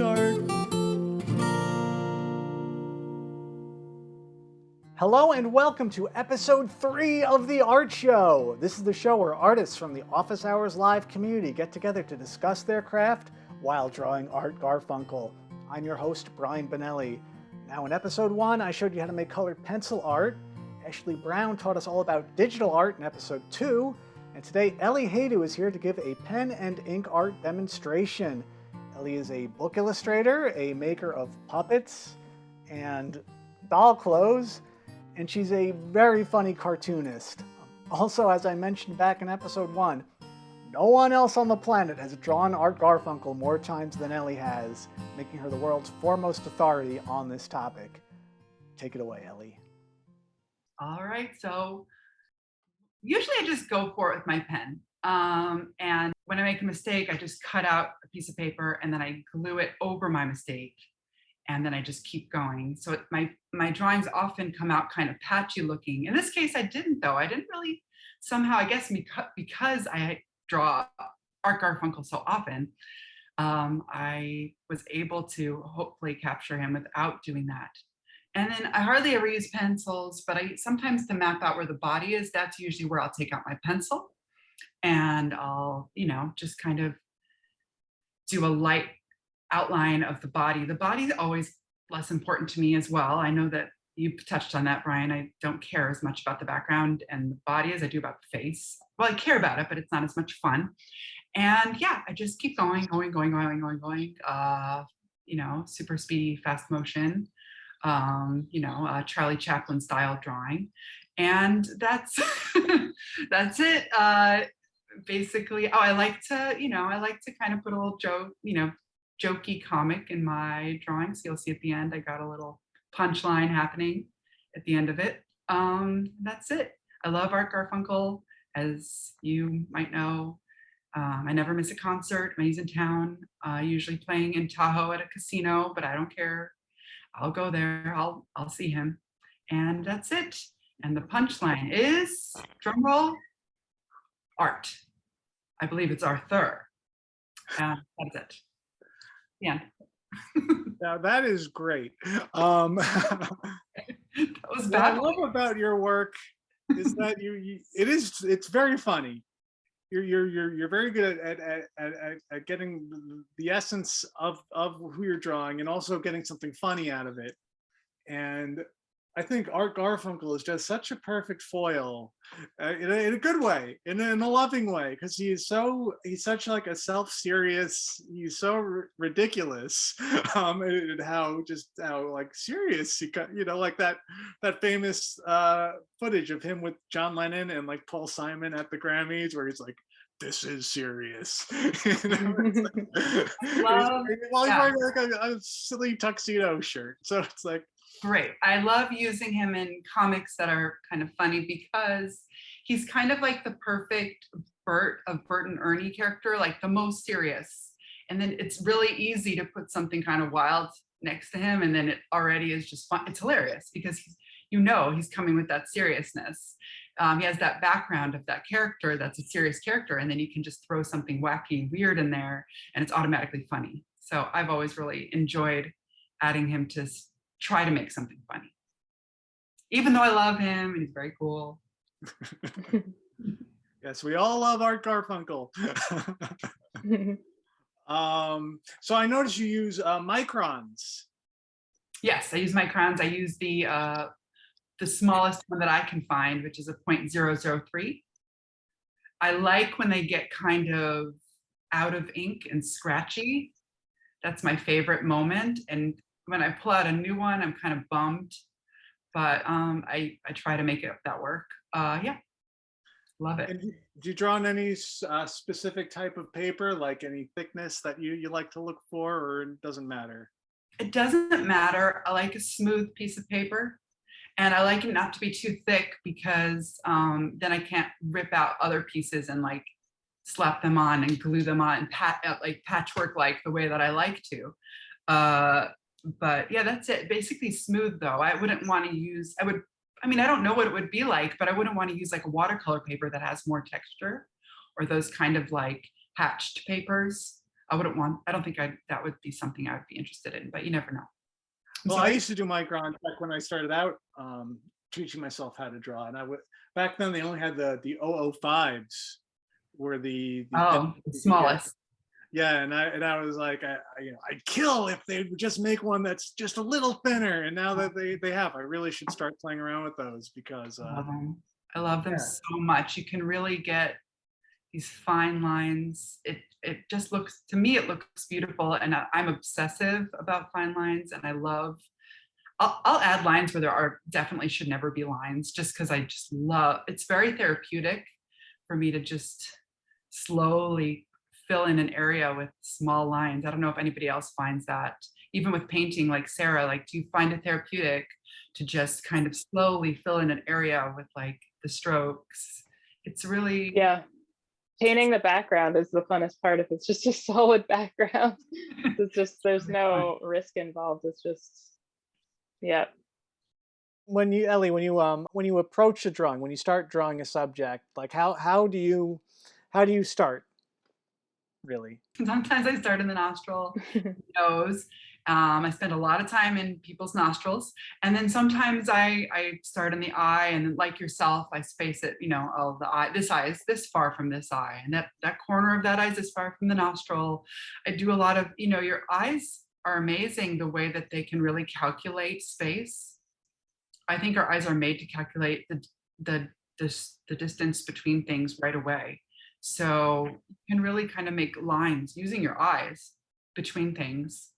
start. Hello and welcome to episode 3 of The Art Show. This is the show where artists from the Office Hours Live community get together to discuss their craft while drawing Art Garfunkel. I'm your host, Brian Bonelli. Now in episode 1, I showed you how to make colored pencil art. Ashley Brown taught us all about digital art in episode 2. And today, Ellie Hajdu is here to give a pen and ink art demonstration. Ellie is a book illustrator, a maker of puppets and doll clothes, and she's a very funny cartoonist. Also, as I mentioned back in episode 1, no one else on the planet has drawn Art Garfunkel more times than Ellie has, making her the world's foremost authority on this topic. Take it away, Ellie. All right, so usually I just go for it with my pen. And when I make a mistake, I just cut out a piece of paper and then I glue it over my mistake. And then I just keep going. So my drawings often come out kind of patchy looking. In this case, I didn't though. I didn't really somehow, I guess because I draw Art Garfunkel so often, I was able to hopefully capture him without doing that. And then I hardly ever use pencils, but sometimes to map out where the body is, that's usually where I'll take out my pencil and I'll, just kind of do a light outline of the body. The body is always less important to me as well. I know that you touched on that, Brian. I don't care as much about the background and the body as I do about the face. Well, I care about it, but it's not as much fun. And yeah, I just keep going, super speedy, fast motion. Charlie Chaplin style drawing. And that's, that's it. Basically, I like to kind of put a little joke, jokey comic in my drawings. So you'll see at the end, I got a little punchline happening at the end of it. That's it. I love Art Garfunkel, as you might know. I never miss a concert when he's in town, usually playing in Tahoe at a casino, but I don't care. I'll go there, I'll see him. And that's it. And the punchline is, drumroll, art. I believe it's Arthur. That's it. Yeah. Now that is great. That was bad. What I love about your work is that it's very funny. You're very good at getting the essence of who you're drawing and also getting something funny out of it. And I think Art Garfunkel is just such a perfect foil in a good way, in a loving way, because he's such like a self-serious, he's so ridiculous, and how like serious he got, like that famous footage of him with John Lennon and like Paul Simon at the Grammys where he's like, "This is serious." While he's wearing like a silly tuxedo shirt, so it's like. Great. I love using him in comics that are kind of funny because he's kind of like the perfect Bert and Ernie character, like the most serious. And then it's really easy to put something kind of wild next to him. And then it already is just fun. It's hilarious because he's coming with that seriousness. He has that background of that character that's a serious character. And then you can just throw something wacky and weird in there and it's automatically funny. So I've always really enjoyed adding him to try to make something funny, even though I love him and he's very cool. Yes, we all love Art Garfunkel. So I noticed you use microns. Yes, I use microns. I use the smallest one that I can find, which is a 0.003. I like when they get kind of out of ink and scratchy. That's my favorite moment. And when I pull out a new one, I'm kind of bummed, but I try to make that work. Yeah, love it. And do you draw on any specific type of paper, like any thickness that you like to look for, or it doesn't matter? It doesn't matter. I like a smooth piece of paper, and I like it not to be too thick because then I can't rip out other pieces and like slap them on and glue them on and like patchwork like the way that I like to. But yeah, that's it. Basically smooth though. I wouldn't want to use, I don't know what it would be like, but I wouldn't want to use like a watercolor paper that has more texture or those kind of like hatched papers. I don't think that would be something I would be interested in, but you never know. Well, I used to do Micron back when I started out teaching myself how to draw, and I would back then they only had the 005s were the the smallest. yeah, and I was like, I'd kill if they would just make one that's just a little thinner. And now that they have, I really should start playing around with those because I love them so much. You can really get these fine lines. It just looks, to me, it looks beautiful, and I'm obsessive about fine lines, and I love. I'll add lines where there are definitely should never be lines, just because I just love. It's very therapeutic for me to just slowly fill in an area with small lines. I don't know if anybody else finds that. Even with painting, like Sarah, like, do you find it therapeutic to just kind of slowly fill in an area with like the strokes? It's really, yeah. Painting the background is the funnest part if it's just a solid background. It's just, there's no risk involved. It's just, yeah. When you, Ellie, when you approach a drawing, when you start drawing a subject, like how do you start? Really? Sometimes I start in the nostril, nose. I spend a lot of time in people's nostrils, and then sometimes I start in the eye, and then, like yourself, I space it. Oh, the eye. This eye is this far from this eye, and that corner of that eye is this far from the nostril. I do a lot of. Your eyes are amazing the way that they can really calculate space. I think our eyes are made to calculate the distance between things right away. So you can really kind of make lines using your eyes between things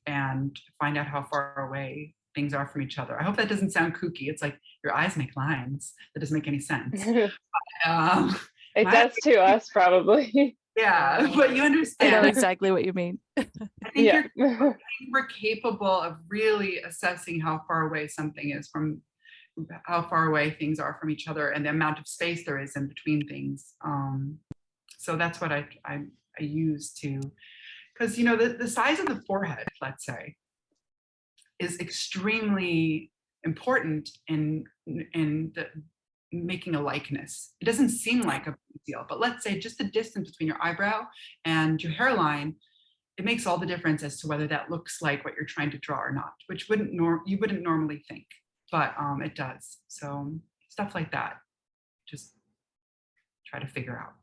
and find out how far away things are from each other. I hope that doesn't sound kooky. It's like your eyes make lines. That doesn't make any sense. It does to us, probably. Yeah, but you understand. I know exactly what you mean. I think we're capable of really assessing how far away something is from how far away things are from each other and the amount of space there is in between things. So that's what I use to, because the size of the forehead, let's say, is extremely important in making a likeness. It doesn't seem like a big deal, but let's say just the distance between your eyebrow and your hairline, it makes all the difference as to whether that looks like what you're trying to draw or not, which you wouldn't normally think, but it does. So stuff like that, just try to figure out.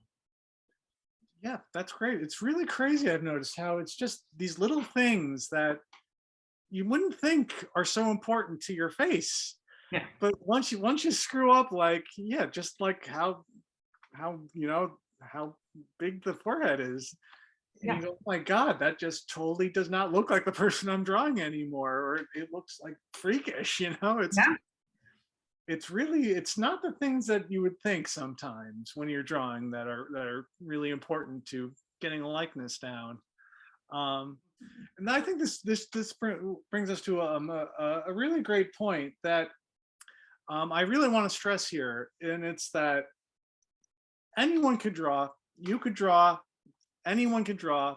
Yeah, that's great. It's really crazy. I've noticed how it's just these little things that you wouldn't think are so important to your face. Yeah. But once you screw up, like, just like how big the forehead is. And you go, oh my God, that just totally does not look like the person I'm drawing anymore, or it looks like freakish, It's not the things that you would think sometimes when you're drawing that are really important to getting a likeness down. And I think this brings us to a really great point that I really want to stress here, and it's that anyone could draw. You could draw. Anyone can draw.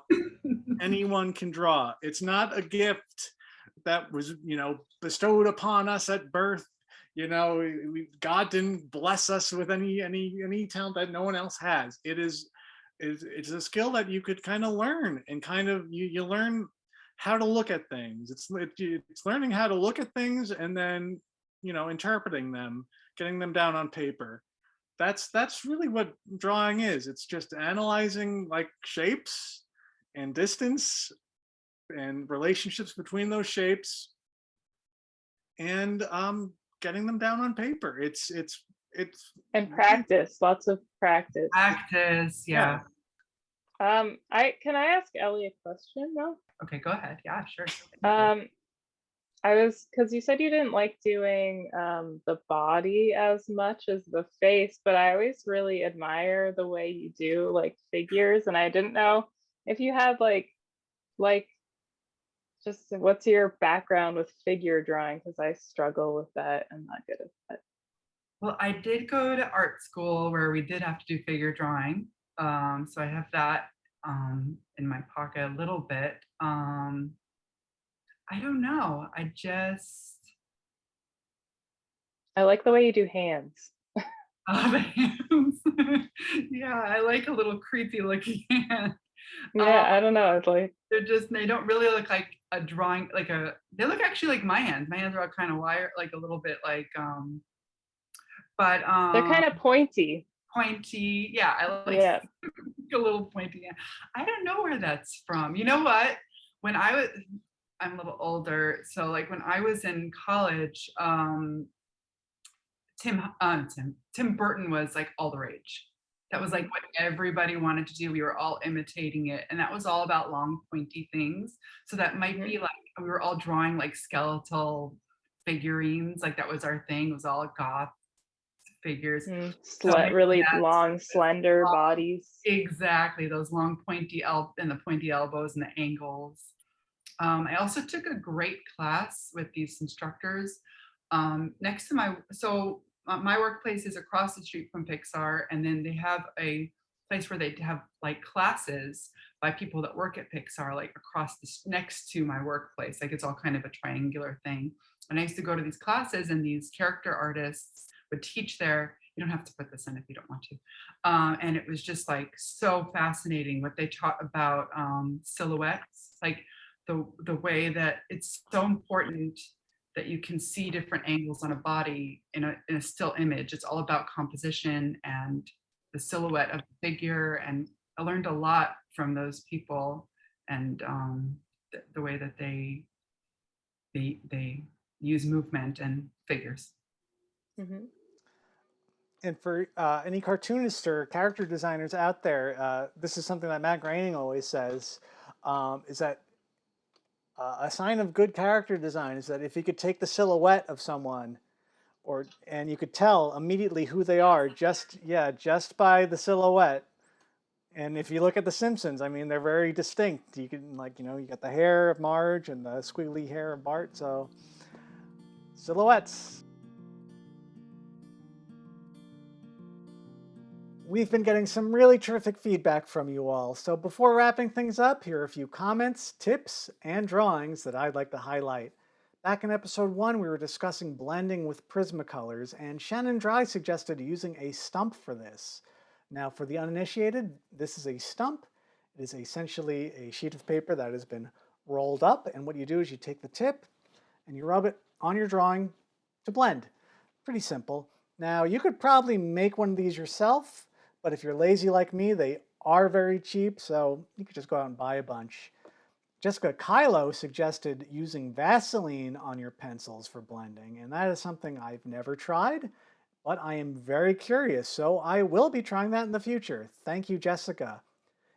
Anyone can draw. It's not a gift that was bestowed upon us at birth. God didn't bless us with any talent that no one else has. It's a skill that you could kind of learn, and kind of you learn how to look at things. It's learning how to look at things and then interpreting them, getting them down on paper. That's really what drawing is. It's just analyzing like shapes and distance and relationships between those shapes, and getting them down on paper. It's and practice, lots of practice. Yeah. Can I ask Ellie a question though? Okay, go ahead. Yeah, sure. Because you said you didn't like doing the body as much as the face, but I always really admire the way you do like figures, and I didn't know if you had like just what's your background with figure drawing, because I struggle with that. I'm not good at that. Well, I did go to art school where we did have to do figure drawing. So I have that in my pocket a little bit. I don't know. I like the way you do hands. The hands. Yeah, I like a little creepy looking hand. Yeah, Um, I don't know. It's like they don't really look like a drawing, they look actually like my hands. My hands are all kind of wired, like a little bit like, but they're kind of pointy. pointy. Yeah, I like Yeah. a little pointy hand. I don't know where that's from. You know what? When I was, I'm a little older, so like when I was in college, Tim Burton was like all the rage. That was like Mhm. what everybody wanted to do. We were all imitating it, and that was all about long, pointy things. So that might Mhm. be like we were all drawing like skeletal figurines. Like that was our thing. It was all goth figures. Mm. So maybe Really that's long, slender long, bodies. exactly those long, and the pointy elbows and the angles. I also took a great class with these instructors next to my workplace is across the street from Pixar, and then they have a place where they have like classes by people that work at Pixar, like across next to my workplace. Like it's all kind of a triangular thing. And I used to go to these classes, and these character artists would teach there. You don't have to put this in if you don't want to. And it was just like so fascinating what they taught about silhouettes, like the way that it's so important that you can see different angles on a body in a still image. It's all about composition and the silhouette of the figure. And I learned a lot from those people, and the way that they use movement and figures. Mhm. And for any cartoonists or character designers out there, this is something that Matt Groening always says, is that a sign of good character design is that if you could take the silhouette of someone and you could tell immediately who they are just by the silhouette. And if you look at The Simpsons, I mean, they're very distinct. You can, like, you got the hair of Marge and the squiggly hair of Bart. So silhouettes. We've been getting some really terrific feedback from you all. So before wrapping things up, here are a few comments, tips, and drawings that I'd like to highlight. Back in episode 1, we were discussing blending with Prismacolors, and Shannon Dry suggested using a stump for this. Now, for the uninitiated, this is a stump. It is essentially a sheet of paper that has been rolled up, and what you do is you take the tip and you rub it on your drawing to blend. Pretty simple. Now, you could probably make one of these yourself, but if you're lazy like me, they are very cheap, so you could just go out and buy a bunch. Jessica Kylo suggested using Vaseline on your pencils for blending, and that is something I've never tried, but I am very curious, so I will be trying that in the future. Thank you, Jessica.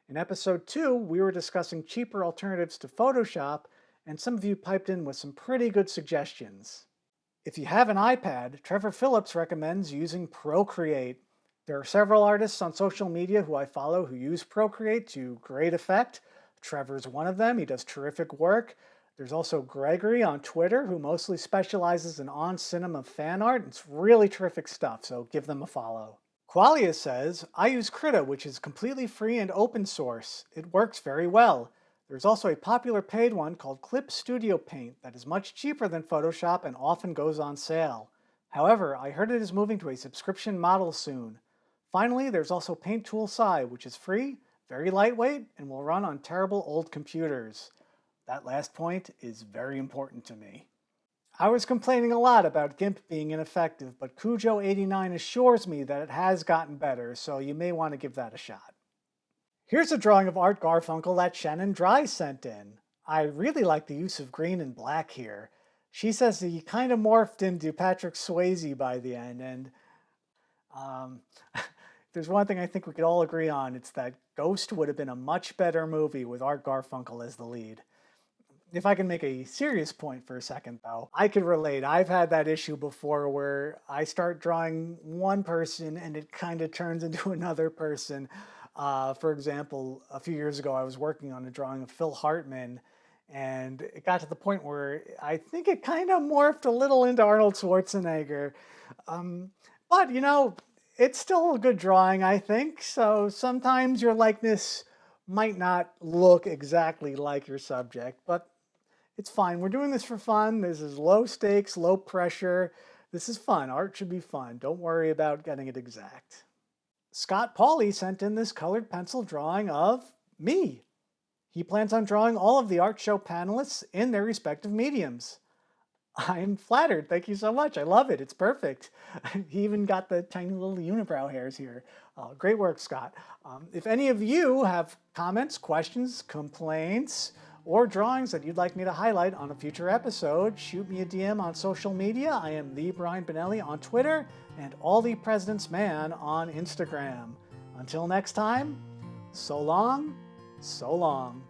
In episode 2, we were discussing cheaper alternatives to Photoshop, and some of you piped in with some pretty good suggestions. If you have an iPad, Trevor Phillips recommends using Procreate. There are several artists on social media who I follow who use Procreate to great effect. Trevor's one of them. He does terrific work. There's also Gregory on Twitter, who mostly specializes in on-cinema fan art. It's really terrific stuff, so give them a follow. Qualia says, I use Krita, which is completely free and open source. It works very well. There's also a popular paid one called Clip Studio Paint that is much cheaper than Photoshop and often goes on sale. However, I heard it is moving to a subscription model soon. Finally, there's also Paint Tool Sci, which is free, very lightweight, and will run on terrible old computers. That last point is very important to me. I was complaining a lot about GIMP being ineffective, but Cujo89 assures me that it has gotten better, so you may want to give that a shot. Here's a drawing of Art Garfunkel that Shannon Dry sent in. I really like the use of green and black here. She says that he kind of morphed into Patrick Swayze by the end, and um, there's one thing I think we could all agree on, it's that Ghost would have been a much better movie with Art Garfunkel as the lead. If I can make a serious point for a second, though, I could relate. I've had that issue before where I start drawing one person and it kind of turns into another person. For example, a few years ago, I was working on a drawing of Phil Hartman, and it got to the point where I think it kind of morphed a little into Arnold Schwarzenegger. Um, but, it's still a good drawing, I think. So sometimes your likeness might not look exactly like your subject, but it's fine. We're doing this for fun. This is low stakes, low pressure. This is fun. Art should be fun. Don't worry about getting it exact. Scott Pauley sent in this colored pencil drawing of Me. He plans on drawing all of the art show panelists in their respective mediums. I'm flattered. Thank you so much. I love it. It's perfect. He even got the tiny little unibrow hairs here. Great work, Scott. If any of you have comments, questions, complaints, or drawings that you'd like me to highlight on a future episode, shoot me a DM on social media. I am the Brian Bonelli on Twitter and All the President's Man on Instagram. Until next time, so long, so long.